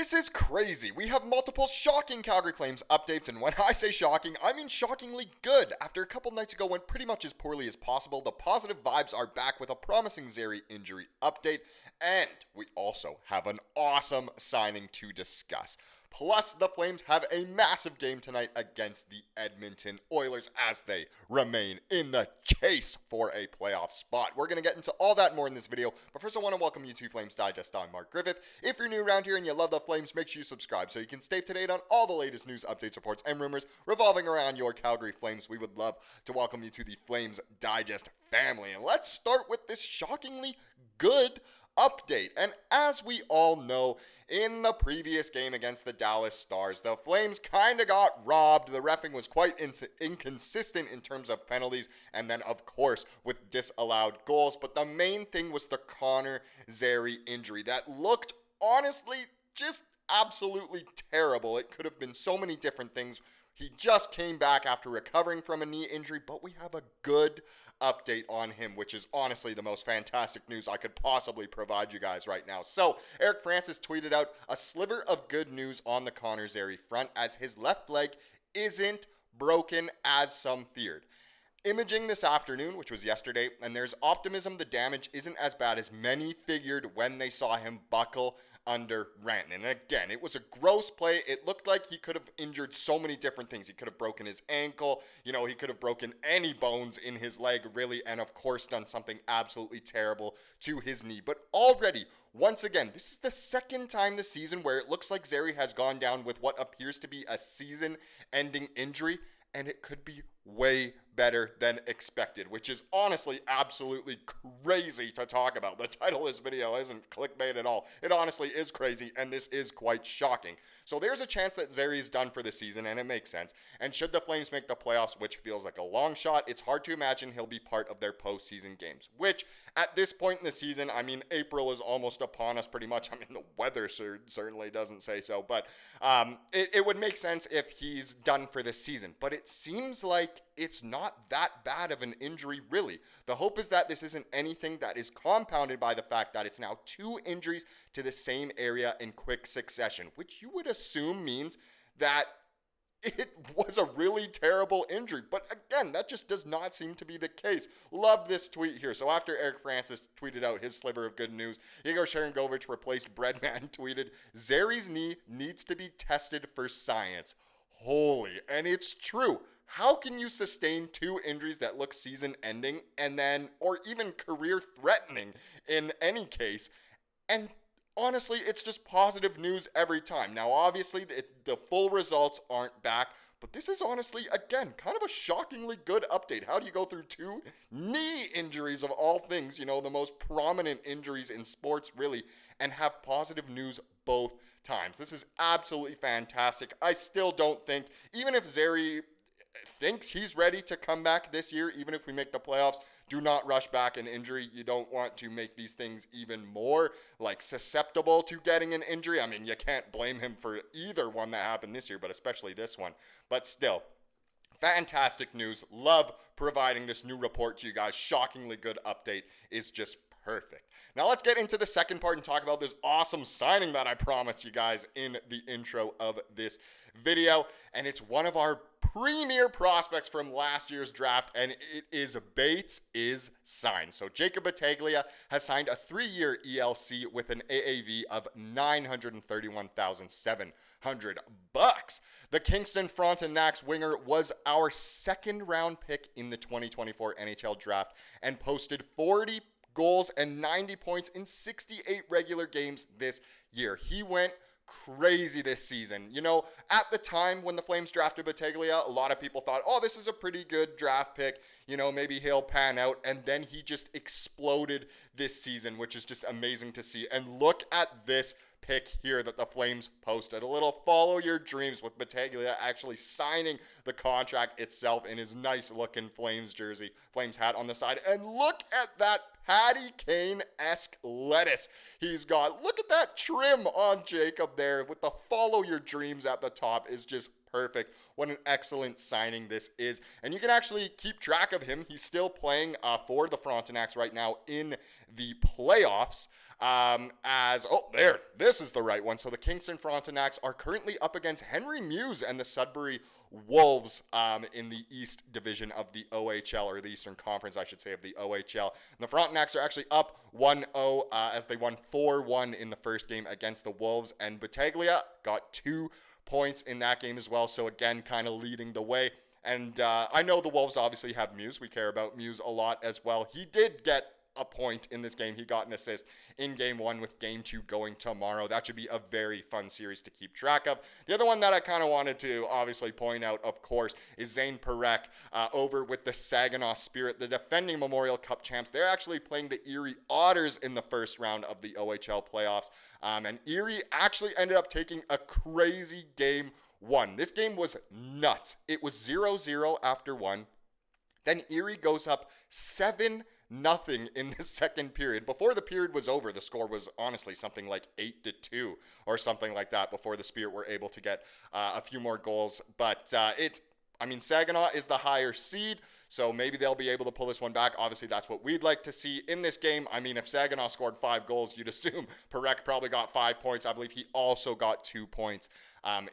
This is crazy. We have multiple shocking Calgary Flames updates, and when I say shocking, I mean shockingly good. After a couple nights ago went pretty much as poorly as possible, the positive vibes are back with a promising Zary injury update, and we also have an awesome signing to discuss. Plus, the Flames have a massive game tonight against the Edmonton Oilers as they remain in the chase for a playoff spot. We're going to get into all that and more in this video, but first I want to welcome you to Flames Digest. I'm Mark Griffith. If you're new around here and you love the Flames, make sure you subscribe so you can stay up to date on all the latest news, updates, reports, and rumors revolving around your Calgary Flames. We would love to welcome you to the Flames Digest family. And let's start with this shockingly good update. And as we all know, in the previous game against the Dallas Stars, the Flames kind of got robbed. The reffing was quite inconsistent in terms of penalties, and then of course with disallowed goals. But the main thing was the Connor Zary injury that looked honestly just absolutely terrible. It could have been so many different things. He just came back after recovering from a knee injury, but we have a good update on him, which is honestly the most fantastic news I could possibly provide you guys right now. So, Eric Francis tweeted out a sliver of good news on the Connor Zary front as his left leg isn't broken as some feared. Imaging this afternoon, which was yesterday, and there's optimism the damage isn't as bad as many figured when they saw him buckle under Rantanen. And again, it was a gross play. It looked like he could have injured so many different things. He could have broken his ankle, he could have broken any bones in his leg, really, and of course done something absolutely terrible to his knee. But already, once again, this is the second time this season where it looks like Zary has gone down with what appears to be a season-ending injury, and it could be way better than expected, which is honestly absolutely crazy to talk about. The title of this video isn't clickbait at all. It honestly is crazy, and this is quite shocking. So there's a chance that Zary's done for the season, and it makes sense. And should the Flames make the playoffs, which feels like a long shot, it's hard to imagine he'll be part of their postseason games, which at this point in the season, April is almost upon us pretty much. The weather certainly doesn't say so, but it would make sense if he's done for this season. But it seems like it's not that bad of an injury, really. The hope is that this isn't anything that is compounded by the fact that it's now 2 injuries to the same area in quick succession, which you would assume means that it was a really terrible injury. But again, that just does not seem to be the case. Love this tweet here. So after Eric Francis tweeted out his sliver of good news, Yegor Sharangovich replaced Breadman tweeted, "Zary's knee needs to be tested for science." Holy, and it's true. How can you sustain 2 injuries that look season-ending and then, or even career-threatening in any case? And honestly, it's just positive news every time. Now, obviously, the full results aren't back, but this is honestly, again, kind of a shockingly good update. How do you go through 2 knee injuries of all things, the most prominent injuries in sports, really, and have positive news both times? This is absolutely fantastic. I still don't think, even if Zary thinks he's ready to come back this year, even if we make the playoffs, do not rush back an injury. You don't want to make these things even more susceptible to getting an injury. You can't blame him for either one that happened this year, but especially this one. But still, fantastic news. Love providing this new report to you guys. Shockingly good update is just perfect. Now let's get into the second part and talk about this awesome signing that I promised you guys in the intro of this video. And it's one of our premier prospects from last year's draft, and it is Bates is signed. So Jacob Battaglia has signed a 3-year ELC with an AAV of $931,700. The Kingston Frontenac's winger was our 2nd-round pick in the 2024 NHL draft and posted 40 goals and 90 points in 68 regular games this year. He went crazy this season. At the time when the Flames drafted Battaglia, a lot of people thought, oh, this is a pretty good draft pick. Maybe he'll pan out. And then he just exploded this season, which is just amazing to see. And look at this pick here that the Flames posted. A little follow your dreams with Battaglia actually signing the contract itself in his nice looking Flames jersey, Flames hat on the side. And look at that Patty Kane-esque lettuce he's got. Look at that trim on Jacob there with the follow your dreams at the top is just perfect. What an excellent signing this is. And you can actually keep track of him. He's still playing for the Frontenacs right now in the playoffs. This is the right one. So the Kingston Frontenacs are currently up against Henry Muse and the Sudbury Wolves in the East Division of the OHL, or the Eastern Conference, I should say, of the OHL. And the Frontenacs are actually up 1-0 as they won 4-1 in the first game against the Wolves, and Battaglia got 2 points in that game as well. So again, kind of leading the way. And I know the Wolves obviously have Muse. We care about Muse a lot as well. He did get a point in this game. He got an assist in game 1 with game 2 going tomorrow. That should be a very fun series to keep track of. The other one that I kind of wanted to obviously point out, of course, is Zane Parekh over with the Saginaw Spirit, the defending Memorial Cup champs. They're actually playing the Erie Otters in the first round of the OHL playoffs. And Erie actually ended up taking a crazy game 1. This game was nuts. It was 0-0 after 1. Then Erie goes up 7-0 in the second period. Before the period was over, the score was honestly something like 8-2 or something like that before the Spirit were able to get a few more goals. But Saginaw is the higher seed, so maybe they'll be able to pull this one back. Obviously, that's what we'd like to see in this game. I mean, if Saginaw scored 5 goals, you'd assume Parekh probably got 5 points. I believe he also got 2 points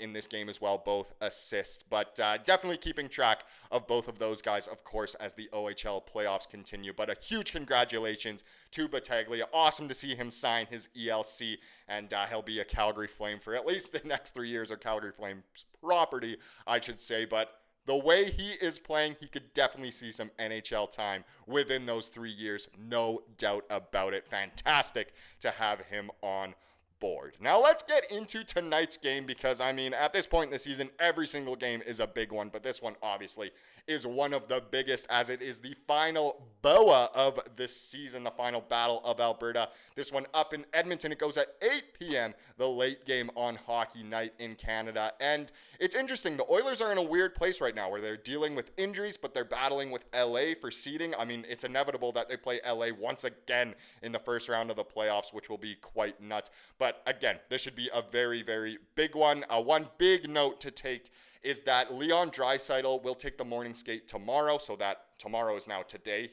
in this game as well, both assists. But definitely keeping track of both of those guys, of course, as the OHL playoffs continue. But a huge congratulations to Battaglia. Awesome to see him sign his ELC, and he'll be a Calgary Flame for at least the next 3 years, or Calgary Flames property, I should say. But the way he is playing, he could definitely see some NHL time within those 3 years. No doubt about it. Fantastic to have him on board. Now let's get into tonight's game, because at this point in the season, every single game is a big one, but this one obviously is one of the biggest, as it is the final BOA of this season, the final Battle of Alberta. This one up in Edmonton. It goes at 8 p.m., the late game on Hockey Night in Canada. And it's interesting, the Oilers are in a weird place right now where they're dealing with injuries, but they're battling with LA for seeding. It's inevitable that they play LA once again in the first round of the playoffs, which will be quite nuts. But again, this should be a very, very big one. One big note to take is that Leon Draisaitl will take the morning skate tomorrow, so that tomorrow is now today.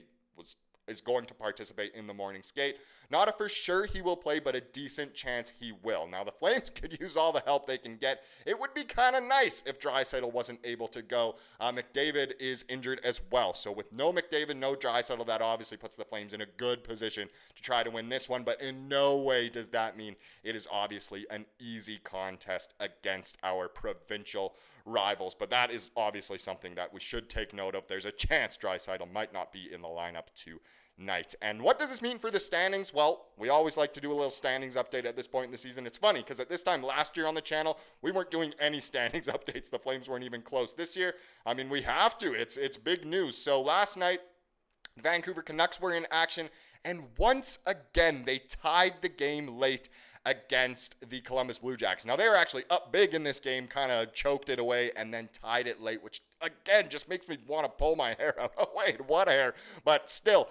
Is going to participate in the morning skate. Not a for sure he will play, but a decent chance he will. Now, the Flames could use all the help they can get. It would be kind of nice if Draisaitl wasn't able to go. McDavid is injured as well. So with no McDavid, no Draisaitl, that obviously puts the Flames in a good position to try to win this one. But in no way does that mean it is obviously an easy contest against our provincial rivals. But that is obviously something that we should take note of. There's a chance Draisaitl might not be in the lineup tonight. And what does this mean for the standings? Well, we always like to do a little standings update at this point in the season. It's funny because at this time last year on the channel, we weren't doing any standings updates. The Flames weren't even close. This year, we have to. It's big news. So last night, the Vancouver Canucks were in action, and once again, they tied the game late against the Columbus Blue Jackets. Now, they were actually up big in this game, kind of choked it away, and then tied it late, which, again, just makes me want to pull my hair out. Oh, wait, what hair? But still,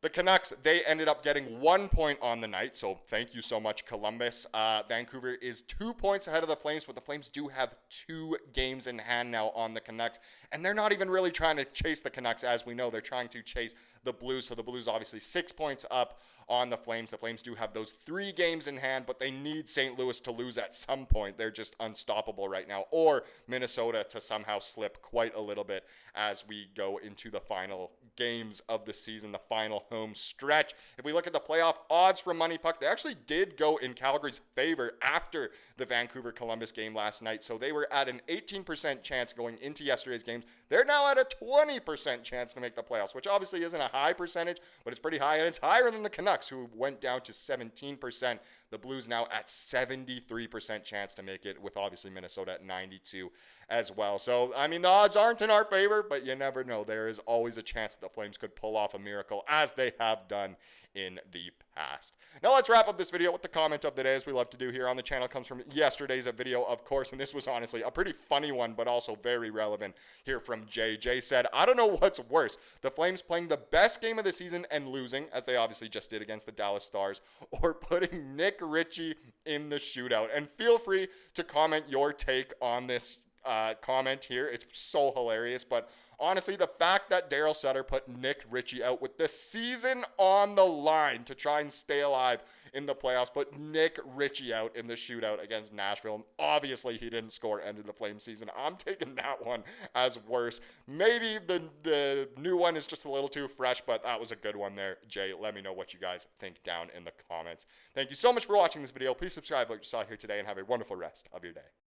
the Canucks, they ended up getting 1 point on the night, so thank you so much, Columbus. Vancouver is 2 points ahead of the Flames, but the Flames do have 2 games in hand now on the Canucks, and they're not even really trying to chase the Canucks. As we know, they're trying to chase the Blues, so the Blues obviously 6 points up on the Flames. The Flames do have those 3 games in hand, but they need St. Louis to lose at some point. They're just unstoppable right now, or Minnesota to somehow slip quite a little bit as we go into the final games of the season, the final home stretch. If we look at the playoff odds from Money Puck, they actually did go in Calgary's favor after the Vancouver-Columbus game last night, so they were at an 18% chance going into yesterday's games. They're now at a 20% chance to make the playoffs, which obviously isn't a high percentage, but it's pretty high, and it's higher than the Canucks, who went down to 17%. The Blues now at 73% chance to make it, with obviously Minnesota at 92 as well. So, the odds aren't in our favor, but you never know. There is always a chance that the Flames could pull off a miracle, as they have done in the past. Now let's wrap up this video with the comment of the day, as we love to do here on the channel. It comes from yesterday's video, of course, and this was honestly a pretty funny one, but also very relevant here from Jay. Jay said, "I don't know what's worse, the Flames playing the best game of the season and losing, as they obviously just did against the Dallas Stars, or putting Nick Ritchie in the shootout." And feel free to comment your take on this comment here. It's so hilarious. But honestly, the fact that Daryl Sutter put Nick Ritchie out with the season on the line to try and stay alive in the playoffs, put Nick Ritchie out in the shootout against Nashville. And obviously, he didn't score, ended the Flames season. I'm taking that one as worse. Maybe the new one is just a little too fresh, but that was a good one there. Jay, let me know what you guys think down in the comments. Thank you so much for watching this video. Please subscribe like you saw here today and have a wonderful rest of your day.